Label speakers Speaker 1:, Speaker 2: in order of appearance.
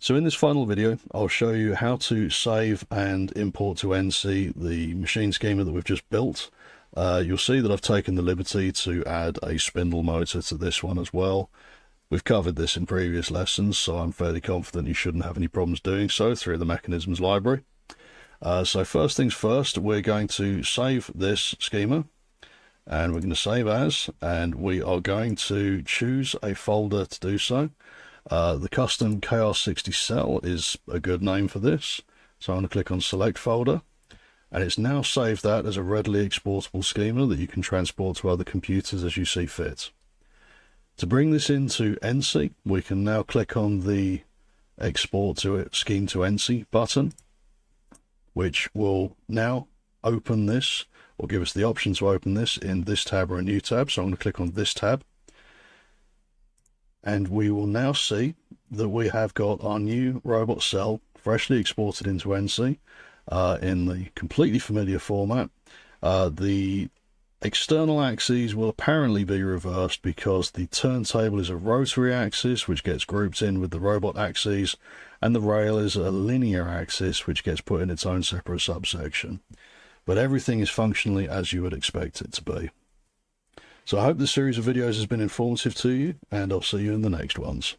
Speaker 1: So in this final video, I'll show you how to save and import to ENCY the machine schema that we've just built. You'll see that I've taken the liberty to add a spindle motor to this one as well. We've covered this in previous lessons, so I'm fairly confident you shouldn't have any problems doing so through the mechanisms library. So first things first, we're going to save this schema, and we're going to save as, and we are going to choose a folder to do so. The custom KR60 cell is a good name for this, so I'm going to click on select folder, and it's now saved that as a readily exportable schema that you can transport to other computers as you see fit. To bring this into ENCY, we can now click on the export to it scheme to ENCY button, which will now open this, or give us the option to open this in this tab or a new tab. So I'm going to click on this tab, and we will now see that we have got our new robot cell freshly exported into ENCY in the completely familiar format. The external axes will apparently be reversed because the turntable is a rotary axis which gets grouped in with the robot axes, and the rail is a linear axis which gets put in its own separate subsection. But everything is functionally as you would expect it to be. So I hope this series of videos has been informative to you, and I'll see you in the next ones.